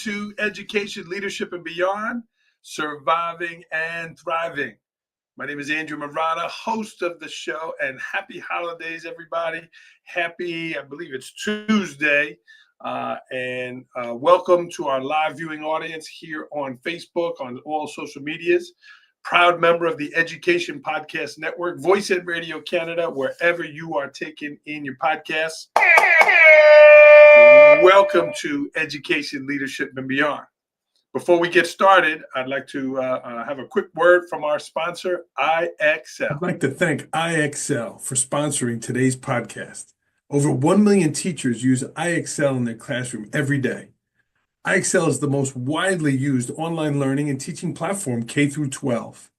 to Education, Leadership, and Beyond, Surviving and Thriving. My name is Andrew Marotta, host of the show, and happy holidays, everybody. Happy, I believe it's Tuesday, and welcome to our live viewing audience here on Facebook, on all social medias. Proud member of the Education Podcast Network, Voice Ed Radio Canada, wherever you are taking in your podcasts. Welcome to Education, Leadership, and Beyond. Before we get started, I'd like to have a quick word from our sponsor, IXL. I'd like to thank IXL for sponsoring today's podcast. Over 1 million teachers use IXL in their classroom every day. IXL is the most widely used online learning and teaching platform K through 12.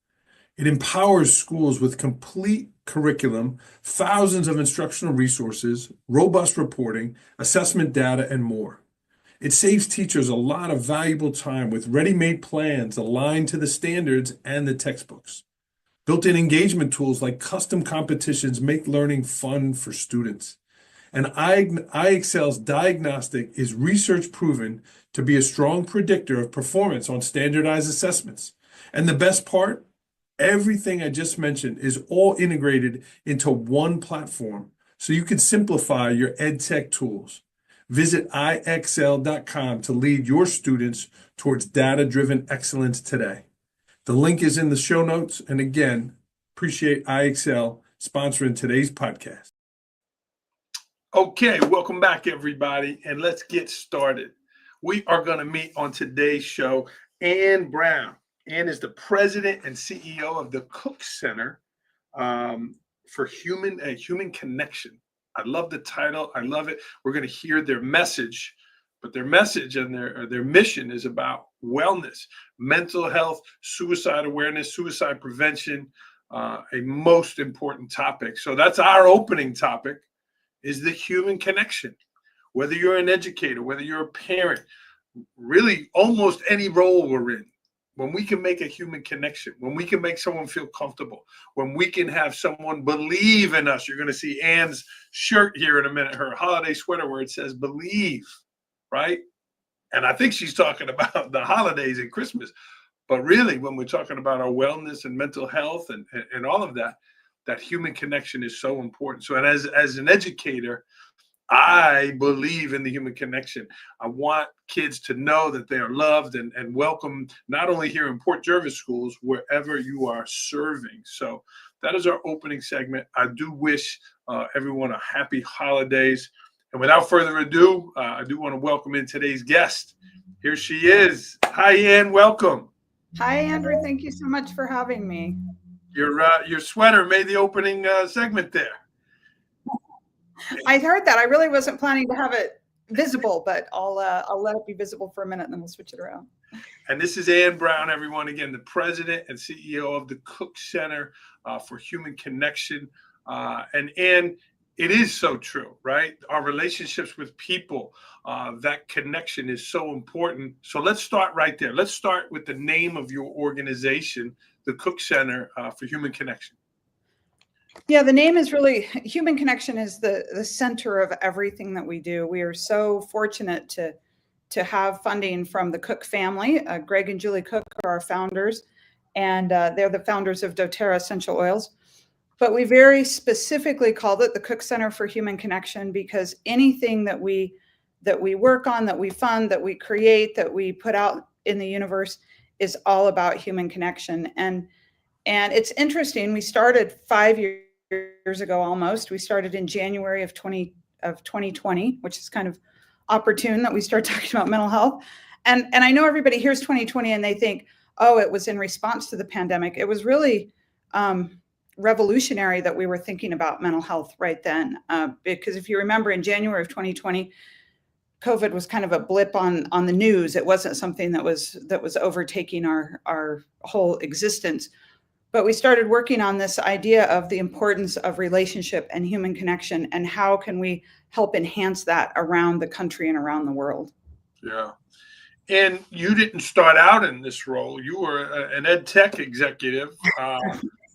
It empowers schools with complete curriculum, thousands of instructional resources, robust reporting, assessment data, and more. It saves teachers a lot of valuable time with ready-made plans aligned to the standards and the textbooks. Built-in engagement tools like custom competitions make learning fun for students. And IXL's diagnostic is research proven to be a strong predictor of performance on standardized assessments. And the best part, everything I just mentioned is all integrated into one platform, so you can simplify your EdTech tools. Visit IXL.com to lead your students towards data-driven excellence today. The link is in the show notes. And again, appreciate IXL sponsoring today's podcast. Okay, welcome back, everybody, and let's get started. We are going to meet on today's show Ann Brown. Ann is the president and CEO of the Cook Center for Human Connection. I love the title. I love it. We're going to hear their message, but their message and their mission is about wellness, mental health, suicide awareness, suicide prevention, a most important topic. So that's our opening topic, is the human connection. Whether you're an educator, whether you're a parent, really almost any role we're in, when we can make a human connection, when we can make someone feel comfortable, when we can have someone believe in us. You're going to see Ann's shirt here in a minute, her holiday sweater where it says believe, right? And I think she's talking about the holidays and Christmas. But really, when we're talking about our wellness and mental health and all of that, that human connection is so important. So, and as an educator, I believe in the human connection. I want kids to know that they are loved and welcome, not only here in Port Jervis schools, wherever you are serving. So that is our opening segment. I do wish everyone a happy holidays. And without further ado, I do want to welcome in today's guest. Here she is. Hi, Ann. Welcome. Hi, Andrew. Thank you so much for having me. Your sweater made the opening segment there. I heard that. I really wasn't planning to have it visible, but I'll let it be visible for a minute and then we'll switch it around. And this is Ann Brown, everyone. Again, the president and CEO of the Cook Center for Human Connection. And Ann, it is so true, right? Our relationships with people, that connection is so important. So let's start right there. Let's start with the name of your organization, the Cook Center for Human Connection. Yeah, the name is really, Human Connection is the center of everything that we do. We are so fortunate to have funding from the Cook family. Greg and Julie Cook are our founders, and they're the founders of doTERRA Essential Oils. But we very specifically called it the Cook Center for Human Connection because anything that we work on, that we fund, that we create, that we put out in the universe is all about human connection. And it's interesting. We started 5 years ago almost. We started in January of 2020, which is kind of opportune that we start talking about mental health. And I know everybody hears 2020 and they think, oh, it was in response to the pandemic. It was really revolutionary that we were thinking about mental health right then. Because if you remember in January of 2020, COVID was kind of a blip on the news. It wasn't something that was overtaking our whole existence. But we started working on this idea of the importance of relationship and human connection and how can we help enhance that around the country and around the world. Yeah. And you didn't start out in this role. You were an ed tech executive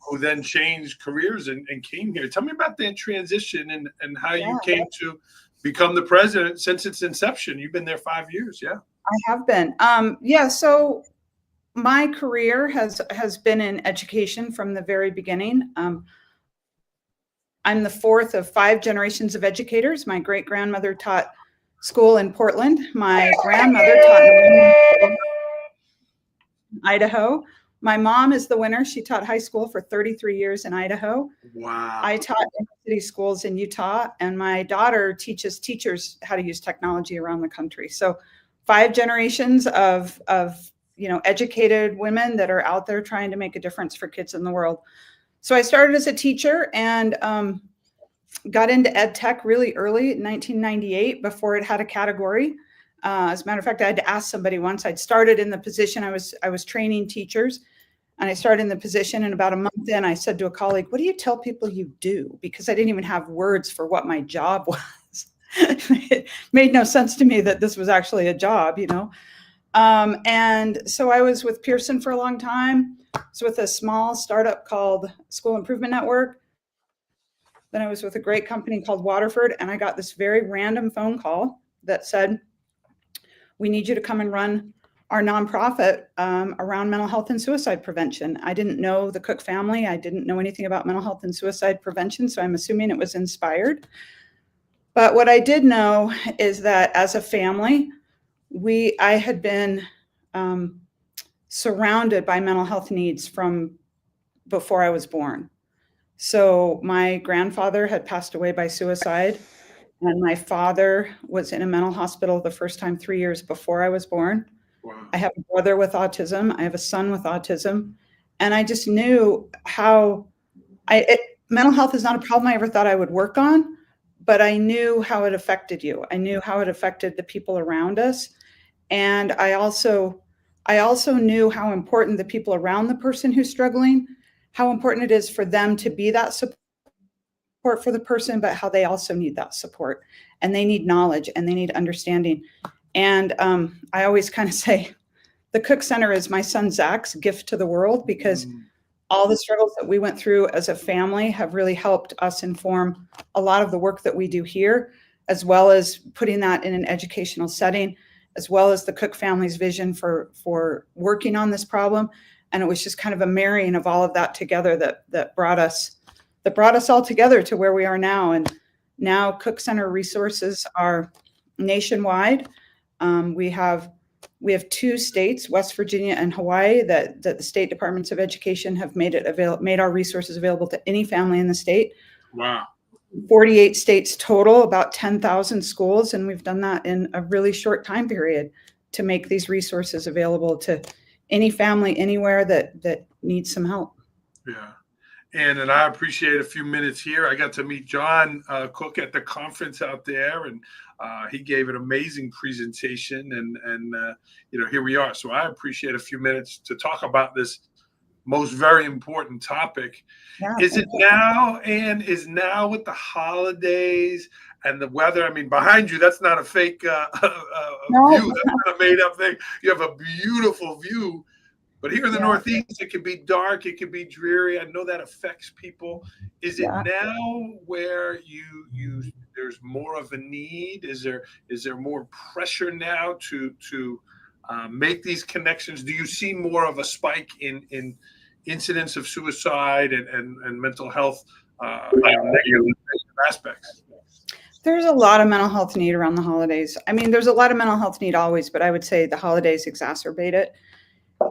who then changed careers and came here. Tell me about that transition and how you came to become the president since its inception. You've been there 5 years. Yeah. I have been. Yeah, so my career has been in education from the very beginning. I'm the fourth of 5 generations of educators. My great grandmother taught school in Portland. My grandmother taught in Idaho. My mom is the winner. She taught high school for 33 years in Idaho. Wow. I taught in city schools in Utah, and my daughter teaches teachers how to use technology around the country. So 5 generations of educated women that are out there trying to make a difference for kids in the world. So I started as a teacher and got into ed tech really early in 1998 before it had a category. As a matter of fact, I had to ask somebody once. I'd started in the position, I was training teachers, and I started in the position, and about a month in, I said to a colleague, "What do you tell people you do?" Because I didn't even have words for what my job was. It made no sense to me that this was actually a job, and so I was with Pearson for a long time. I was with a small startup called School Improvement Network. Then I was with a great company called Waterford, and I got this very random phone call that said, "We need you to come and run our nonprofit around mental health and suicide prevention." I didn't know the Cook family. I didn't know anything about mental health and suicide prevention, so I'm assuming it was inspired. But what I did know is that as a family, I had been surrounded by mental health needs from before I was born. So my grandfather had passed away by suicide, and my father was in a mental hospital the first time 3 years before I was born. Wow. I have a brother with autism. I have a son with autism. And I just knew how mental health is not a problem I ever thought I would work on, but I knew how it affected you. I knew how it affected the people around us. And I also knew how important the people around the person who's struggling, how important it is for them to be that support for the person, but how they also need that support, and they need knowledge and they need understanding. And I always kind of say the Cook Center is my son Zach's gift to the world, because all the struggles that we went through as a family have really helped us inform a lot of the work that we do here, as well as putting that in an educational setting, as well as the Cook family's vision for working on this problem. And it was just kind of a marrying of all of that together that brought us all together to where we are now. And now Cook Center resources are nationwide. We have 2 states, West Virginia and Hawaii, that the state departments of education have made our resources available to any family in the state. Wow. 48 states total, about 10,000 schools, and we've done that in a really short time period to make these resources available to any family anywhere that needs some help. Yeah. And I appreciate a few minutes here. I got to meet John Cook at the conference out there, and he gave an amazing presentation. And here we are. So I appreciate a few minutes to talk about this most very important topic. Yeah, Is it now, and is now with the holidays and the weather? I mean, behind you, that's not a fake view. That's not a made up thing. You have a beautiful view. But here in the Northeast, it can be dark, it can be dreary. I know that affects people. Is it now where there's more of a need? Is there more pressure now to make these connections? Do you see more of a spike in incidents of suicide and mental health negative aspects? There's a lot of mental health need around the holidays. I mean, there's a lot of mental health need always, but I would say the holidays exacerbate it.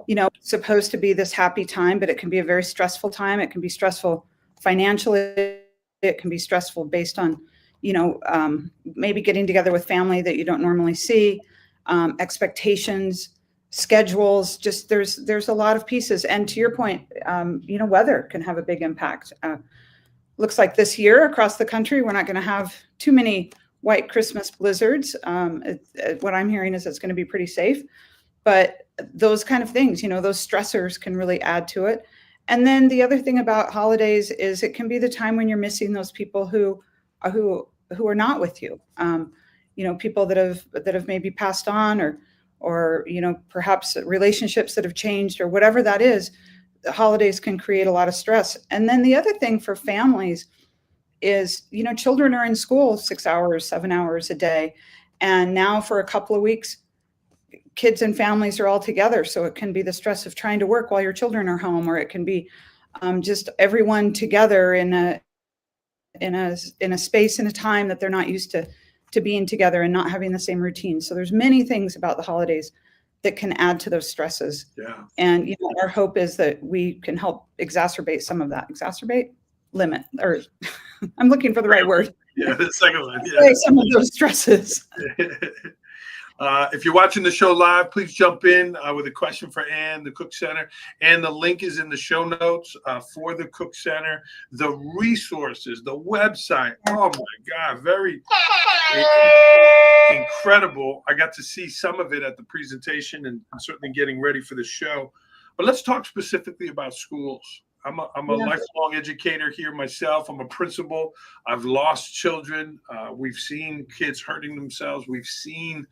It's supposed to be this happy time, but it can be a very stressful time. It can be stressful financially. It can be stressful based on, maybe getting together with family that you don't normally see, expectations, schedules. Just there's a lot of pieces. And to your point, weather can have a big impact. Looks like this year across the country, we're not going to have too many white Christmas blizzards. What I'm hearing is it's going to be pretty safe. But those kind of things, those stressors can really add to it. And then the other thing about holidays is it can be the time when you're missing those people who are not with you. People that have maybe passed on, or perhaps relationships that have changed, or whatever that is. The holidays can create a lot of stress. And then the other thing for families is, children are in school 6 hours, 7 hours a day, and now for a couple of weeks, kids and families are all together. So it can be the stress of trying to work while your children are home, or it can be just everyone together in a space and a time that they're not used to being together and not having the same routine. So there's many things about the holidays that can add to those stresses. Yeah. And our hope is that we can help exacerbate some of that. Limit, or I'm looking for the right word. Yeah, the second one. Yeah. Some of those stresses. If you're watching the show live, please jump in with a question for Ann, the Cook Center. And the link is in the show notes for the Cook Center. The resources, the website. Oh my God, very incredible. I got to see some of it at the presentation, and I'm certainly getting ready for the show. But let's talk specifically about schools. I'm a lifelong educator here myself. I'm a principal. I've lost children. We've seen kids hurting themselves. We've seen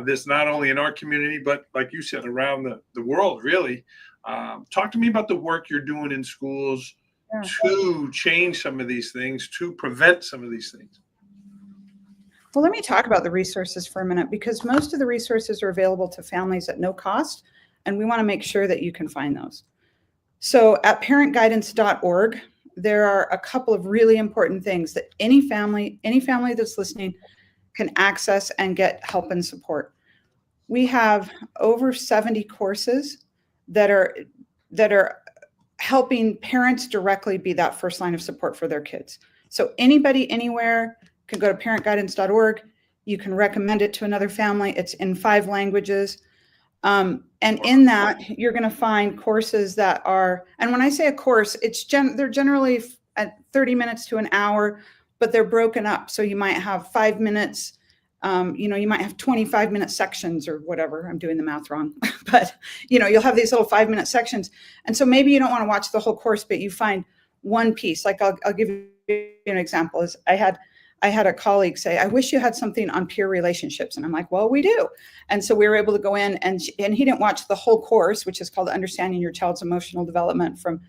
this not only in our community, but like you said, around the world, really. Talk to me about the work you're doing in schools to change some of these things, to prevent some of these things. Well, let me talk about the resources for a minute, because most of the resources are available to families at no cost, and we want to make sure that you can find those. So at parentguidance.org, there are a couple of really important things that any family that's listening can access and get help and support. We have over 70 courses that are helping parents directly be that first line of support for their kids. So anybody, anywhere can go to parentguidance.org. You can recommend it to another family. It's in 5 languages. And in that, you're going to find courses that are, and when I say a course, they're generally at 30 minutes to an hour, but they're broken up. So you might have 5 minutes, you might have 25-minute sections or whatever. I'm doing the math wrong, but you'll have these little 5-minute sections. And so maybe you don't want to watch the whole course, but you find one piece. Like I'll give you an example. Is I had a colleague say, I wish you had something on peer relationships. And I'm like, well, we do. And so we were able to go in, and he didn't watch the whole course, which is called Understanding Your Child's Emotional Development from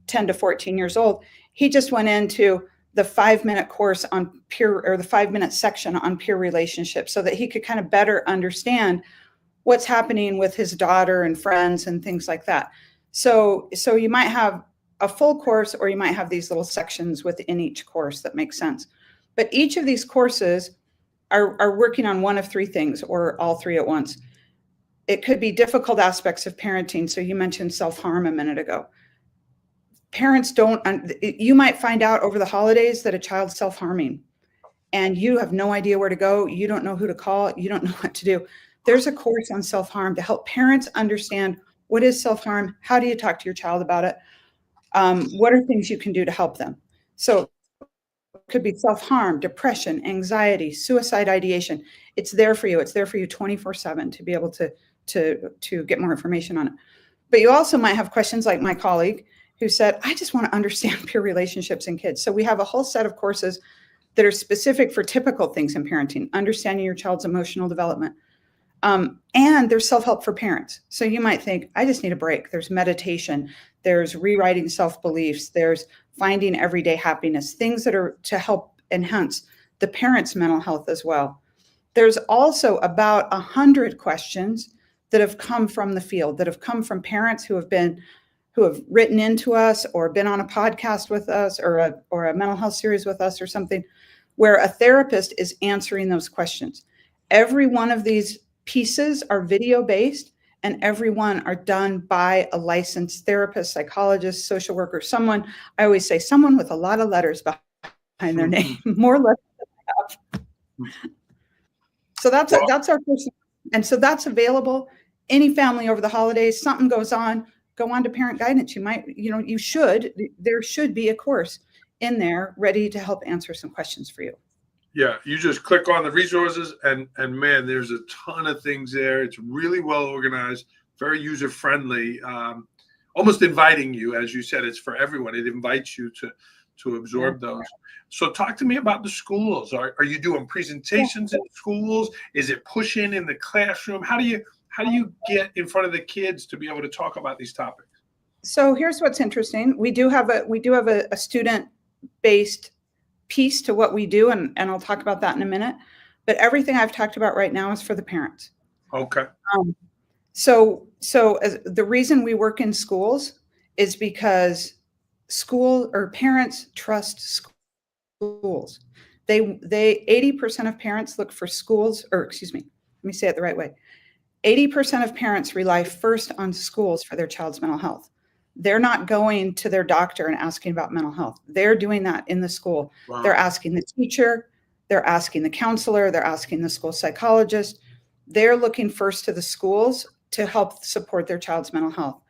10 to 14 years old. He just went into the 5-minute course on peer, or the 5-minute section on peer relationships, so that he could kind of better understand what's happening with his daughter and friends and things like that. So you might have a full course, or you might have these little sections within each course that make sense. But each of these courses are working on one of 3 things, or all 3 at once. It could be difficult aspects of parenting. So you mentioned self-harm a minute ago. Parents you might find out over the holidays that a child's self-harming, and you have no idea where to go. You don't know who to call. You don't know what to do. There's a course on self-harm to help parents understand what is self-harm, how do you talk to your child about it, what are things you can do to help them. So could be self-harm, depression, anxiety, suicide ideation. It's there for you. It's there for you 24/7 to be able to get more information on it. But you also might have questions like my colleague who said, I just want to understand peer relationships in kids. So we have a whole set of courses that are specific for typical things in parenting, understanding your child's emotional development. And there's self-help for parents. So you might think, I just need a break. There's meditation, there's rewriting self-beliefs, there's finding everyday happiness, things that are to help enhance the parent's mental health as well. There's also about 100 questions that have come from the field, that have come from parents who have written into us, or been on a podcast with us, or a mental health series with us, or something, where a therapist is answering those questions. Every one of these pieces are video based, and every one are done by a licensed therapist, psychologist, social worker, someone, I always say, someone with a lot of letters behind their name, more letters than I have. So that's our person. And so that's available. Any family over the holidays, something goes on, go on to Parent Guidance. There should be a course in there ready to help answer some questions for you. Yeah, you just click on the resources, and man, there's a ton of things there. It's really well organized, very user friendly, almost inviting you, as you said. It's for everyone. It invites you to absorb those. So talk to me about the schools. Are you doing presentations in schools? Is it pushing in the classroom? How do you get in front of the kids to be able to talk about these topics? So here's what's interesting. We do have a student-based piece to what we do, and I'll talk about that in a minute. But everything I've talked about right now is for the parents. Okay. So the reason we work in schools is because parents trust schools. They 80% of parents look for schools, or excuse me, let me say it the right way. 80% of parents rely first on schools for their child's mental health. They're not going to their doctor and asking about mental health. They're doing that in the school. Wow. They're asking the teacher, they're asking the counselor, they're asking the school psychologist. They're looking first to the schools to help support their child's mental health.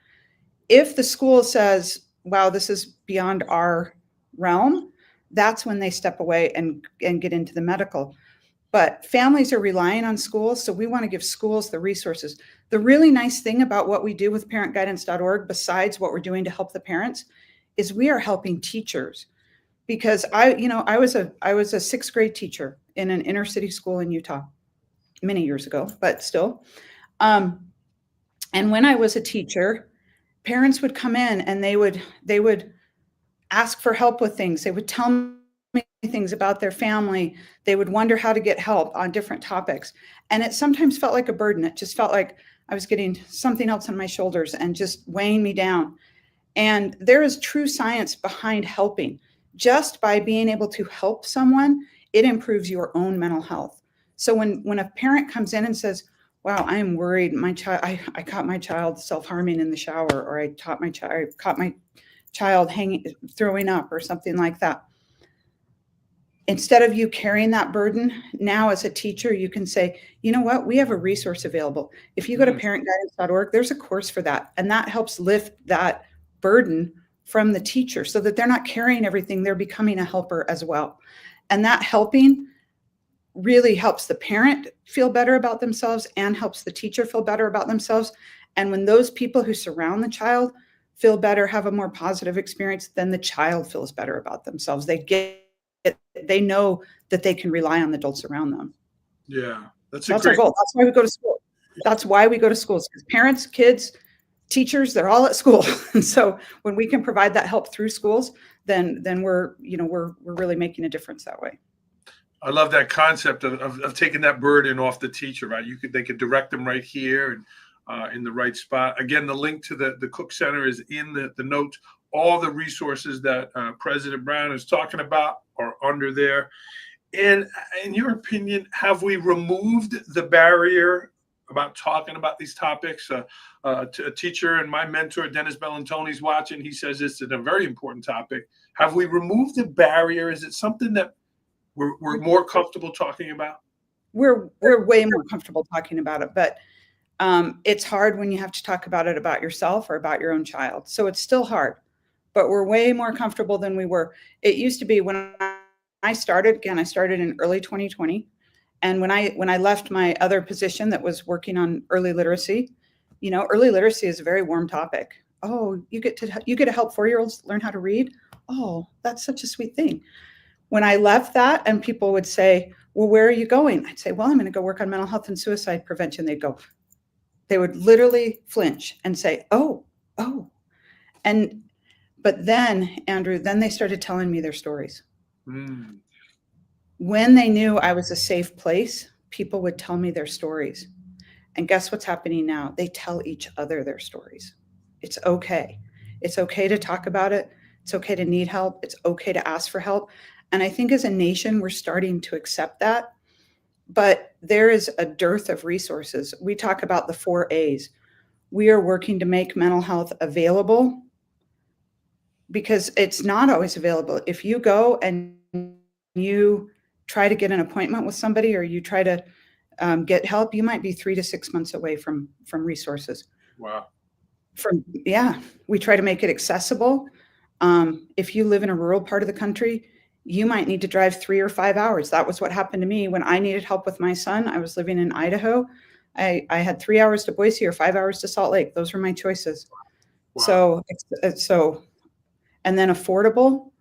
If the school says, wow, this is beyond our realm, that's when they step away and get into the medical. But families are relying on schools, so we want to give schools the resources. The really nice thing about what we do with parentguidance.org, besides what we're doing to help the parents, is we are helping teachers. Because I was a sixth grade teacher in an inner city school in Utah many years ago, but still. And when I was a teacher, parents would come in and they would ask for help with things. They would tell me things about their family. They would wonder how to get help on different topics. And it sometimes felt like a burden. It just felt like I was getting something else on my shoulders and just weighing me down. And there is true science behind helping. Just by being able to help someone, it improves your own mental health. So when a parent comes in and says, wow, I am worried, my child, I caught my child self-harming in the shower, or I caught my child throwing up or something like that. Instead of you carrying that burden, now as a teacher, you can say, you know what, we have a resource available. If you go to parentguidance.org, there's a course for that. And that helps lift that burden from the teacher so that they're not carrying everything. They're becoming a helper as well. And that helping really helps the parent feel better about themselves and helps the teacher feel better about themselves. And when those people who surround the child feel better, have a more positive experience, then the child feels better about themselves. They know that they can rely on the adults around them. Yeah, that's our goal. That's why we go to school. That's why we go to schools, because parents, kids, teachers, they're all at school. And so when we can provide that help through schools, then we're really making a difference that way. I love that concept of taking that burden off the teacher, right? They could direct them right here and in the right spot. Again, the link to the Cook Center is in the notes. All the resources that President Brown is talking about are under there. And in your opinion, have we removed the barrier about talking about these topics? A teacher and my mentor, Dennis Bellantoni's watching. He says it's a very important topic. Have we removed the barrier? Is it something that we're more comfortable talking about? We're way more comfortable talking about it, but it's hard when you have to talk about it about yourself or about your own child. So it's still hard, but we're way more comfortable than we were. It used to be when I started in early 2020. And when I left my other position that was working on early literacy, early literacy is a very warm topic. Oh, you get to help 4-year-olds learn how to read. Oh, that's such a sweet thing. When I left that and people would say, well, where are you going? I'd say, well, I'm going to go work on mental health and suicide prevention. They would literally flinch and say, oh. But then, Andrew, they started telling me their stories. When they knew I was a safe place, people would tell me their stories. And guess what's happening now? They tell each other their stories. It's okay. It's okay to talk about it. It's okay to need help. It's okay to ask for help. And I think as a nation, we're starting to accept that. But there is a dearth of resources. We talk about the 4 A's. We are working to make mental health available because it's not always available. If you go and you try to get an appointment with somebody or you try to get help, you might be 3 to 6 months away from resources. Wow. We try to make it accessible. If you live in a rural part of the country, you might need to drive 3 or 5 hours. That was what happened to me when I needed help with my son. I was living in Idaho. I had 3 hours to Boise or 5 hours to Salt Lake. Those were my choices. Wow. So, and then affordable.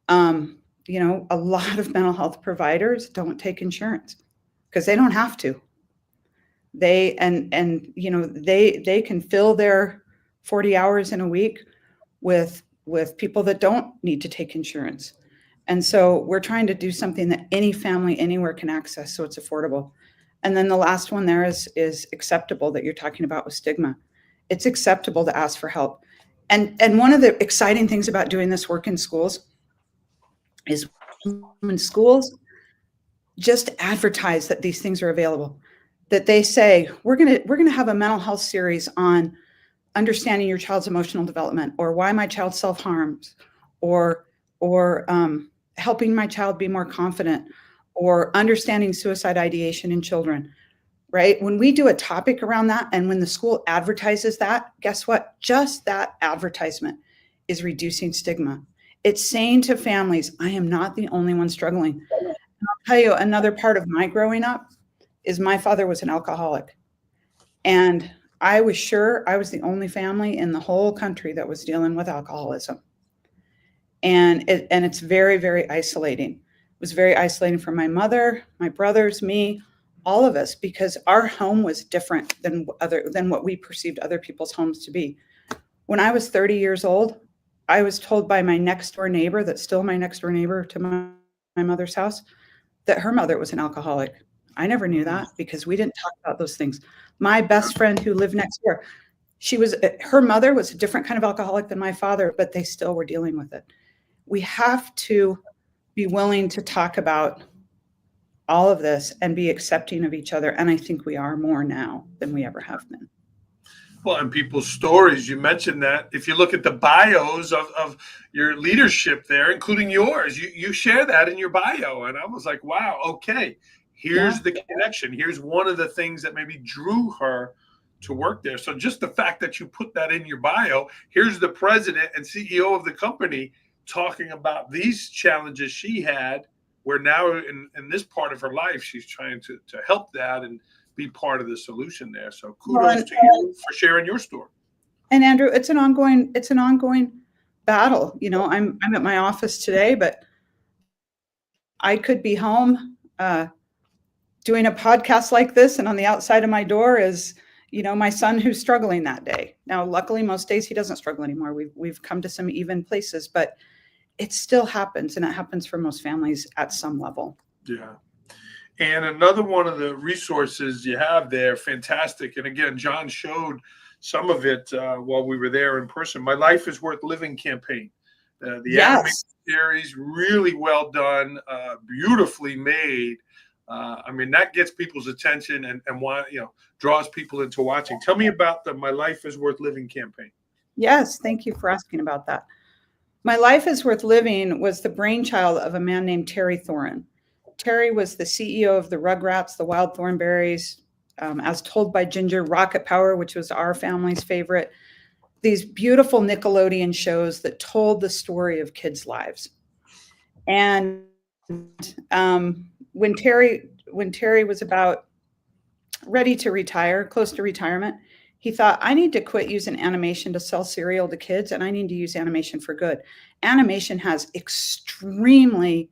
A lot of mental health providers don't take insurance because they don't have to. They can fill their 40 hours in a week with people that don't need to take insurance. And so we're trying to do something that any family anywhere can access so it's affordable. And then the last one there is acceptable, that you're talking about with stigma. It's acceptable to ask for help. And one of the exciting things about doing this work in schools is when schools just advertise that these things are available, that they say, we're gonna have a mental health series on understanding your child's emotional development, or why my child self-harms, or helping my child be more confident, or understanding suicide ideation in children, right? When we do a topic around that, and when the school advertises that, guess what? Just that advertisement is reducing stigma. It's saying to families, I am not the only one struggling. And I'll tell you, another part of my growing up is my father was an alcoholic. And I was sure I was the only family in the whole country that was dealing with alcoholism. And it's very, very isolating. It was very isolating for my mother, my brothers, me, all of us, because our home was different than what we perceived other people's homes to be. When I was 30 years old, I was told by my next door neighbor, that's still my next door neighbor to my mother's house, that her mother was an alcoholic. I never knew that because we didn't talk about those things. My best friend who lived next door, her mother was a different kind of alcoholic than my father, but they still were dealing with it. We have to be willing to talk about all of this and be accepting of each other. And I think we are more now than we ever have been. Well, and people's stories, you mentioned that. If you look at the bios of your leadership there, including yours, you share that in your bio. And I was like, wow, okay, here's the connection. Here's one of the things that maybe drew her to work there. So just the fact that you put that in your bio, here's the president and CEO of the company talking about these challenges she had, where now in this part of her life, she's trying to help that and be part of the solution there. So kudos to you for sharing your story. And Andrew, it's an ongoing battle. You know, I'm at my office today, but I could be home doing a podcast like this, and on the outside of my door is, you know, my son who's struggling that day. Now, luckily, most days he doesn't struggle anymore. We've come to some even places, but it still happens, and it happens for most families at some level. Yeah. And another one of the resources you have there, fantastic. And again, John showed some of it while we were there in person. My Life is Worth Living campaign. The animated series, really well done, beautifully made. I mean, that gets people's attention and draws people into watching. Tell me about the My Life is Worth Living campaign. Yes, thank you for asking about that. My Life is Worth Living was the brainchild of a man named Terry Thorin. Terry was the CEO of the Rugrats, the Wild Thornberrys, As Told by Ginger, Rocket Power, which was our family's favorite. These beautiful Nickelodeon shows that told the story of kids' lives. And when Terry was about ready to retire, close to retirement, he thought, I need to quit using animation to sell cereal to kids, and I need to use animation for good. Animation has extremely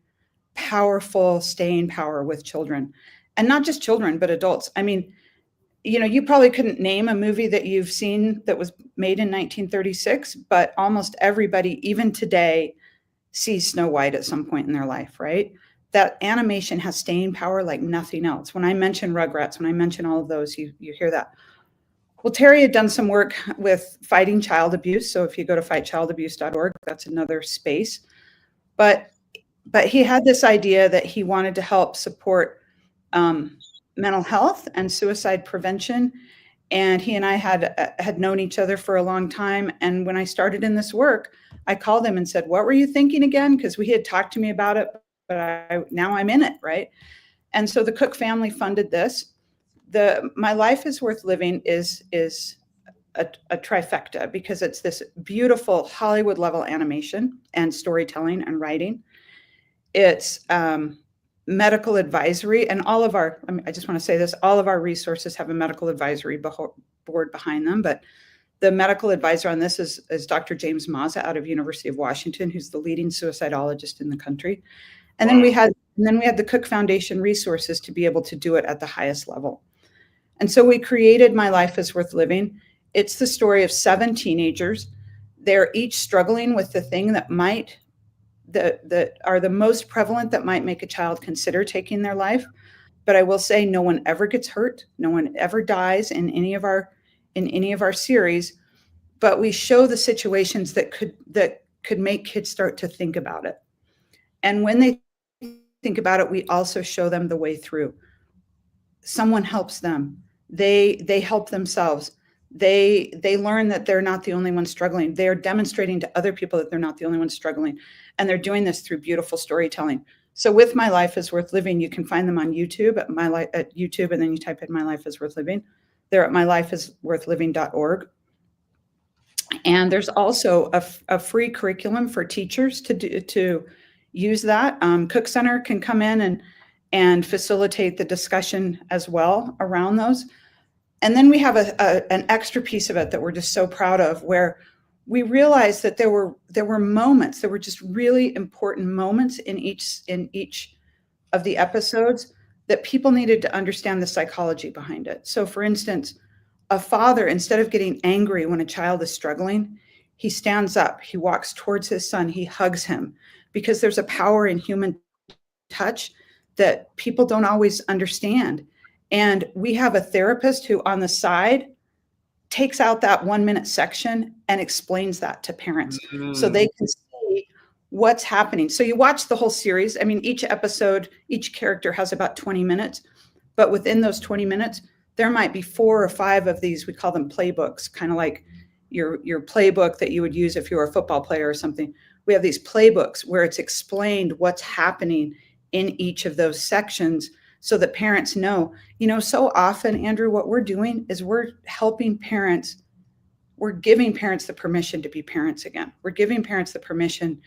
powerful staying power with children, and not just children, but adults. I mean, you know, you probably couldn't name a movie that you've seen that was made in 1936, but almost everybody, even today, sees Snow White at some point in their life, right? That animation has staying power like nothing else. When I mention Rugrats, when I mention all of those, you hear that. Well, Terry had done some work with fighting child abuse. So if you go to fightchildabuse.org, that's another space. But he had this idea that he wanted to help support mental health and suicide prevention. And he and I had known each other for a long time. And when I started in this work, I called him and said, what were you thinking again? Because he had talked to me about it, but now I'm in it, right? And so the Cook family funded this. The My Life is Worth Living is a trifecta, because it's this beautiful Hollywood level animation and storytelling and writing. It's medical advisory, and all of our, I just want to say this, all of our resources have a medical advisory board behind them, but the medical advisor on this is Dr. James Mazza out of University of Washington, who's the leading suicidologist in the country. And then we had the Cook Foundation resources to be able to do it at the highest level. And so we created My Life is Worth Living. It's the story of 7 teenagers. They're each struggling with the thing that are the most prevalent that might make a child consider taking their life. But I will say no one ever gets hurt. No one ever dies in any of our series, but we show the situations that could make kids start to think about it. And when they think about it, we also show them the way through. Someone helps them. They help themselves. They learn that they're not the only ones struggling. They're demonstrating to other people that they're not the only ones struggling. And they're doing this through beautiful storytelling. So with My Life is Worth Living, you can find them on YouTube at YouTube, and then you type in My Life is Worth Living. They're at mylifeisworthliving.org. And there's also a free curriculum for teachers to use that. Cook Center can come in and facilitate the discussion as well around those. And then we have an extra piece of it that we're just so proud of, where we realized that there were moments, there were just really important moments in each of the episodes that people needed to understand the psychology behind it. So for instance, a father, instead of getting angry when a child is struggling, he stands up, he walks towards his son, he hugs him, because there's a power in human touch that people don't always understand. And we have a therapist who on the side takes out that 1 minute section and explains that to parents so they can see what's happening. So you watch the whole series. I mean, each episode, each character has about 20 minutes, but within those 20 minutes, there might be 4 or 5 of these, we call them playbooks, kind of like your playbook that you would use if you were a football player or something. We have these playbooks where it's explained what's happening in each of those sections so that parents know. So often, Andrew, what we're doing is we're helping parents. We're giving parents the permission to be parents again. We're giving parents the permission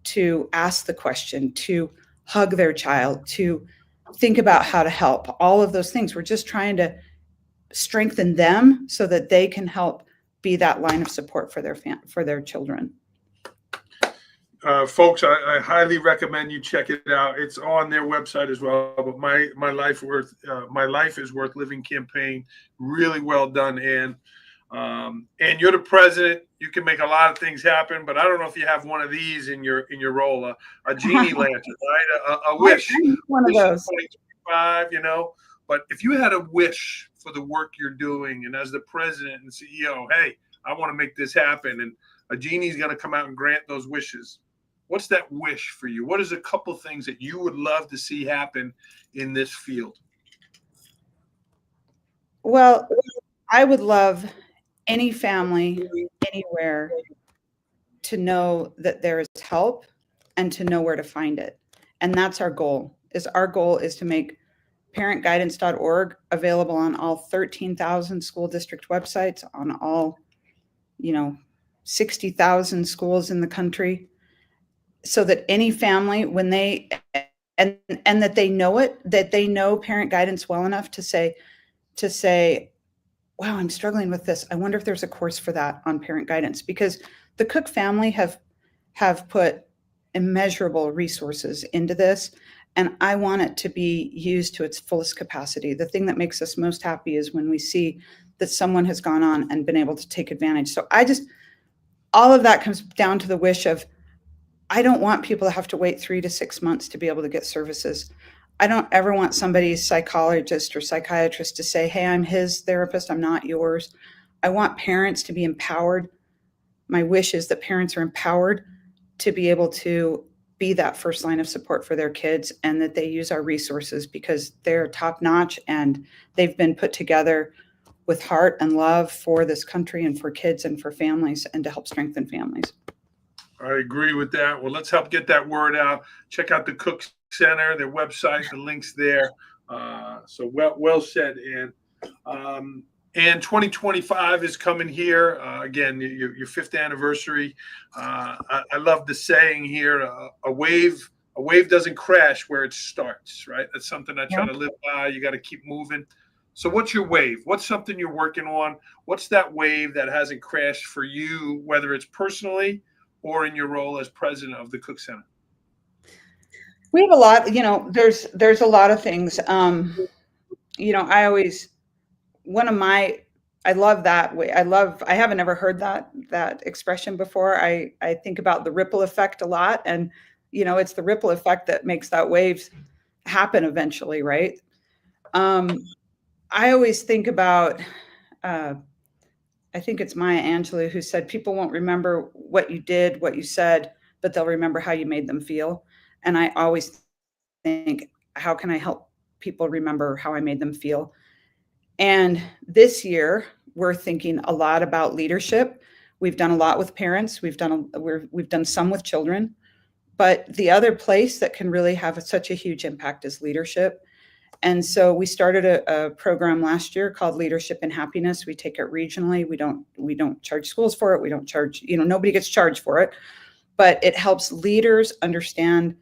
to ask the question, to hug their child, to think about how to help, all of those things. We're just trying to strengthen them so that they can help be that line of support for their children. Folks, I highly recommend you check it out. It's on their website as well. But My Life is Worth Living campaign, really well done, Ann. And you're the president. You can make a lot of things happen, but I don't know if you have one of these in your role, a genie lantern, right? A wish. One of those. 2025, But if you had a wish for the work you're doing, and as the president and CEO, hey, I want to make this happen, and a genie's going to come out and grant those wishes. What's that wish for you? What is a couple things that you would love to see happen in this field? Well, I would love any family anywhere to know that there is help and to know where to find it. And that's our goal. Our goal is to make parentguidance.org available on all 13,000 school district websites, on all 60,000 schools in the country, so that any family, when they and that they know it, that they know parent guidance well enough to say, wow, I'm struggling with this. I wonder if there's a course for that on parent guidance, because the Cook family have put immeasurable resources into this, and I want it to be used to its fullest capacity. The thing that makes us most happy is when we see that someone has gone on and been able to take advantage. So all of that comes down to the wish of, I don't want people to have to wait 3 to 6 months to be able to get services. I don't ever want somebody's psychologist or psychiatrist to say, hey, I'm his therapist, I'm not yours. I want parents to be empowered. My wish is that parents are empowered to be able to be that first line of support for their kids, and that they use our resources because they're top notch and they've been put together with heart and love for this country and for kids and for families, and to help strengthen families. I agree with that. Well, let's help get that word out. Check out the Cook Center, their website, the links there. So well said, Ann. And 2025 is coming here. Again, your 5th anniversary. I love the saying here, a wave doesn't crash where it starts, right? That's something I try to live by. You got to keep moving. So what's your wave? What's something you're working on? What's that wave that hasn't crashed for you, whether it's personally or in your role as president of the Cook Center? We have a lot, there's a lot of things. I love that way. I haven't ever heard that expression before. I think about the ripple effect a lot, and, it's the ripple effect that makes that wave happen eventually, right? I always think about, I think it's Maya Angelou who said, people won't remember what you did, what you said, but they'll remember how you made them feel. And I always think, how can I help people remember how I made them feel? And this year, we're thinking a lot about leadership. We've done a lot with parents. We've done some with children. But the other place that can really have such a huge impact is leadership. And so we started a program last year called Leadership and Happiness. We take it regionally. We don't charge schools for it. We don't charge, nobody gets charged for it. But it helps leaders understand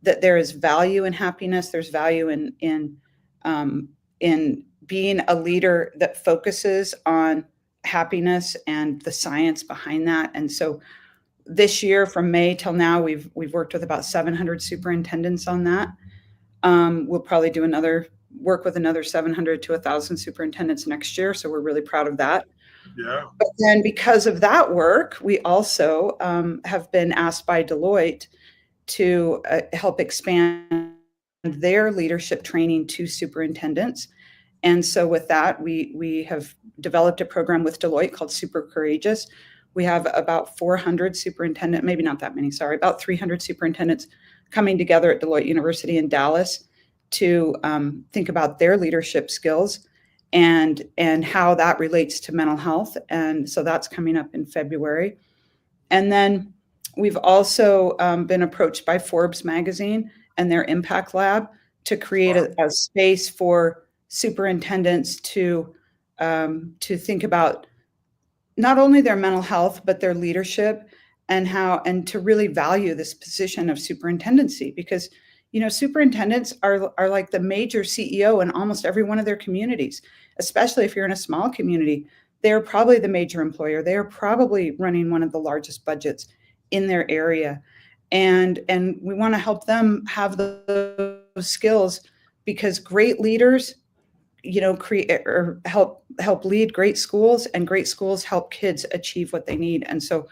that there is value in happiness. There's value in being a leader that focuses on happiness and the science behind that. And so this year, from May till now, we've worked with about 700 superintendents on that. We'll probably do work with another 700 to 1,000 superintendents next year. So we're really proud of that. Yeah. But then because of that work, we also have been asked by Deloitte to help expand their leadership training to superintendents. And so with that, we have developed a program with Deloitte called Super Courageous. We have about 400 superintendents, maybe not that many, sorry, about 300 superintendents coming together at Deloitte University in Dallas to think about their leadership skills and how that relates to mental health. And so that's coming up in February. And then we've also been approached by Forbes magazine and their Impact Lab to create a space for superintendents to think about not only their mental health, but their leadership and to really value this position of superintendency, because superintendents are like the major CEO in almost every one of their communities, especially if you're in a small community. They're probably the major employer. They are probably running one of the largest budgets in their area. And we want to help them have those skills, because great leaders, create or help lead great schools, and great schools help kids achieve what they need. And so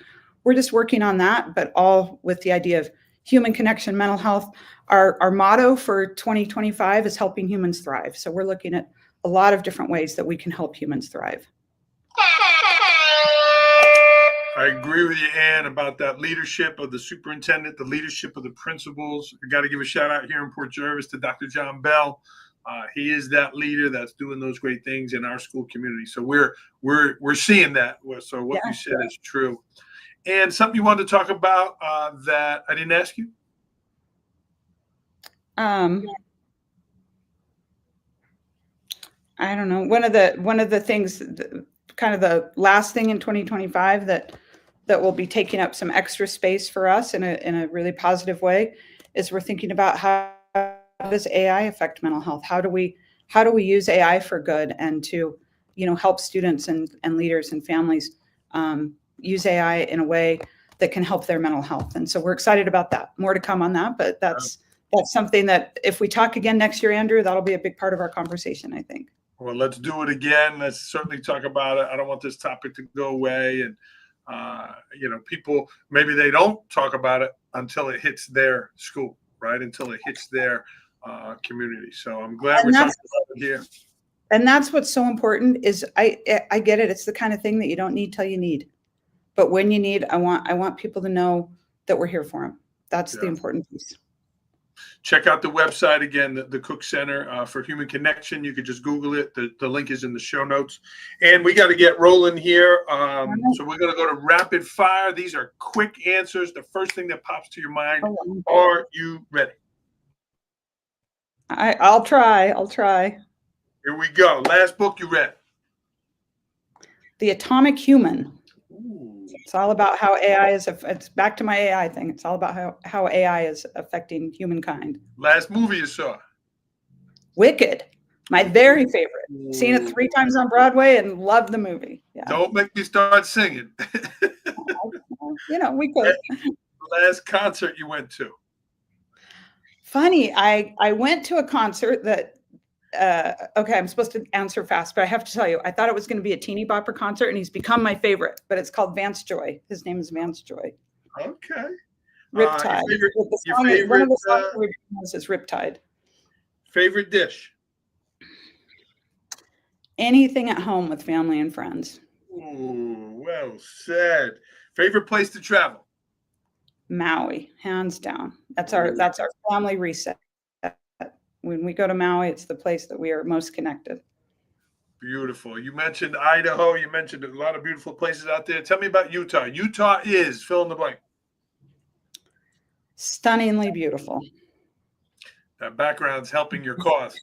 we're just working on that, but all with the idea of human connection, mental health. Our motto for 2025 is helping humans thrive. So we're looking at a lot of different ways that we can help humans thrive. I agree with you, Ann, about that leadership of the superintendent, the leadership of the principals. I got to give a shout out here in Port Jervis to Dr. John Bell. He is that leader that's doing those great things in our school community. So we're seeing that. So what you said is true. And something you wanted to talk about that I didn't ask you? I don't know. One of the things, kind of the last thing in 2025 that will be taking up some extra space for us in a really positive way is we're thinking about how does AI affect mental health? How do we use AI for good and to help students and leaders and families use AI in a way that can help their mental health? And so we're excited about that. More to come on that, but that's something that if we talk again next year, Andrew, that'll be a big part of our conversation, I think. Well, let's do it again. Let's certainly talk about it. I don't want this topic to go away. And, people, maybe they don't talk about it until it hits their school, right? Until it hits their community. So I'm glad we're talking about it here. And that's what's so important is I get it. It's the kind of thing that you don't need till you need. But when you need, I want people to know that we're here for them. That's the important piece. Check out the website again, the Cook Center for Human Connection. You could just Google it. The link is in the show notes. And we got to get rolling here. So we're going to go to rapid fire. These are quick answers. The first thing that pops to your mind. Are you ready? I'll try. Here we go. Last book you read? The Atomic Human. Ooh. It's all about how AI is. It's back to my AI thing. It's all about how AI is affecting humankind. Last movie you saw? Wicked, my very favorite. Ooh. Seen it 3 times on Broadway and loved the movie. Yeah. Don't make me start singing. We could. Last concert you went to? Funny, I went to a concert that. Okay, I'm supposed to answer fast, but I have to tell you, I thought it was going to be a Teeny Bopper concert, and he's become my favorite. But it's called Vance Joy. His name is Vance Joy. Okay. Riptide. Your favorite, one of the songs we is Riptide. Favorite dish? Anything at home with family and friends. Ooh, well said. Favorite place to travel? Maui, hands down. That's Ooh. our family reset. When we go to Maui, it's the place that we are most connected. Beautiful. You mentioned Idaho. You mentioned a lot of beautiful places out there. Tell me about Utah. Utah is fill in the blank. Stunningly beautiful. That background's helping your cause.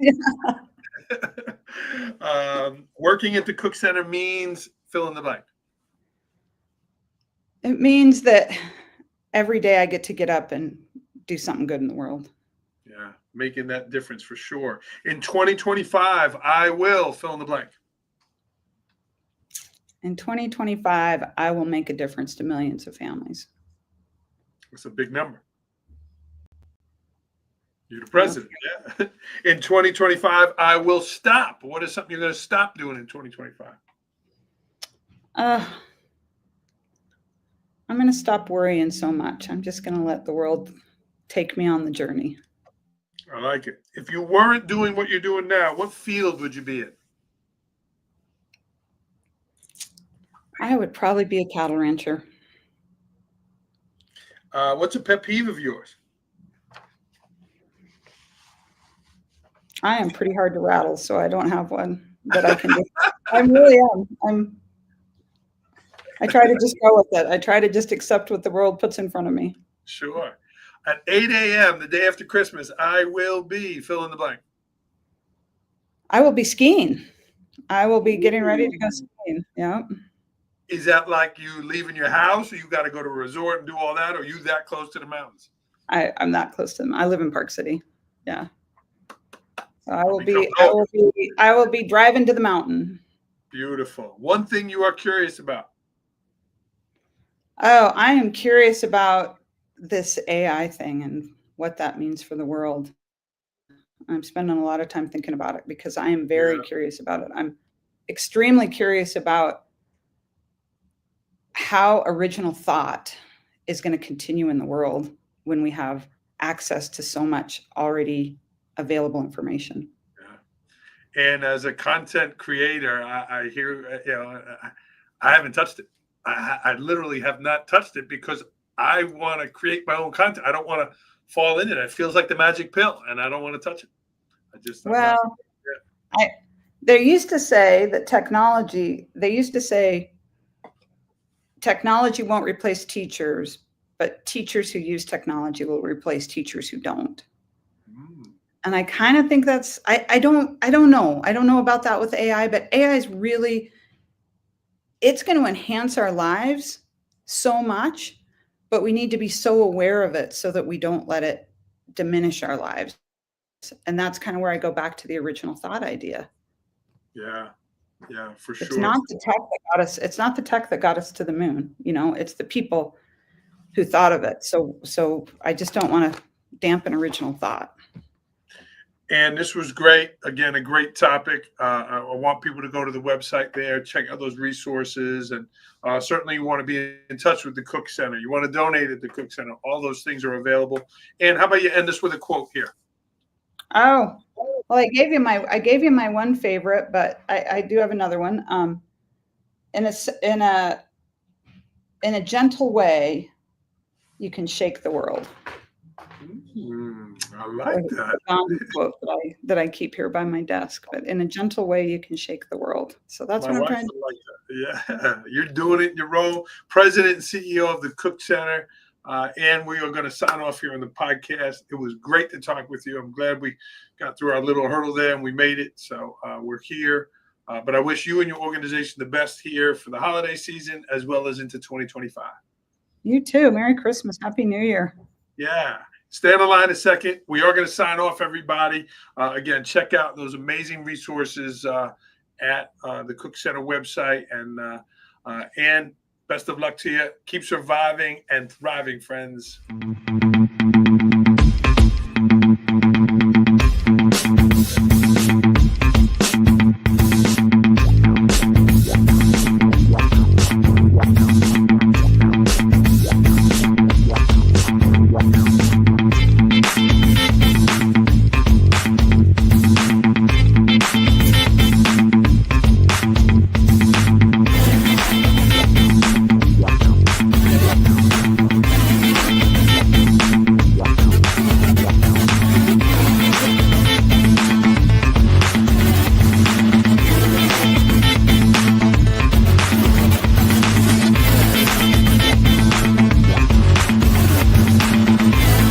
Working at the Cook Center means fill in the blank. It means that every day I get up and do something good in the world. Yeah, making that difference for sure. In 2025, I will fill in the blank. In 2025, I will make a difference to millions of families. That's a big number. You're the president. Yeah. In 2025, I will stop. What is something you're going to stop doing in 2025? I'm going to stop worrying so much. I'm just going to let the world take me on the journey. I like it. If you weren't doing what you're doing now, what field would you be in? I would probably be a cattle rancher. What's a pet peeve of yours? I am pretty hard to rattle, so I don't have one that I can do. I really am. I try to just go with it. I try to just accept what the world puts in front of me. Sure. At 8 a.m., the day after Christmas, I will be fill in the blank. I will be skiing. I will be getting ready to go skiing. Yeah. Is that like you leaving your house, or you got to go to a resort and do all that, or are you that close to the mountains? I'm that close to them. I live in Park City. Yeah. So I will be driving to the mountain. Beautiful. One thing you are curious about? Oh, I am curious about this AI thing and what that means for the world. I'm spending a lot of time thinking about it because I am very curious about it. I'm extremely curious about how original thought is going to continue in the world when we have access to so much already available information. Yeah. And as a content creator, I hear, I haven't touched it. I literally have not touched it because I want to create my own content. I don't want to fall into it. It feels like the magic pill, and I don't want to touch it. They used to say that technology won't replace teachers, but teachers who use technology will replace teachers who don't. And I kind of think that's, I don't know. I don't know about that with AI, but AI is really, it's going to enhance our lives so much, but we need to be so aware of it so that we don't let it diminish our lives. And that's kind of where I go back to the original thought idea. Yeah, for sure. It's not the tech that got us. It's not the tech that got us to the moon. It's the people who thought of it. So I just don't want to dampen original thought. And this was great. Again, a great topic. I want people to go to the website there, check out those resources. And certainly you want to be in touch with the Cook Center. You want to donate at the Cook Center. All those things are available. And how about you end us with a quote here? Oh, well, I gave you my one favorite, but I do have another one. In a gentle way, you can shake the world. I like that. Quote that I keep here by my desk. But in a gentle way, you can shake the world. So that's what I'm trying to do. Like that. Yeah, you're doing it in your role, president and CEO of the Cook Center. And we are going to sign off here on the podcast. It was great to talk with you. I'm glad we got through our little hurdle there and we made it. So we're here. But I wish you and your organization the best here for the holiday season as well as into 2025. You too. Merry Christmas. Happy New Year. Yeah. Stay on the line a second. We are going to sign off, everybody. Again, check out those amazing resources at the Cook Center website. And best of luck to you. Keep surviving and thriving, friends.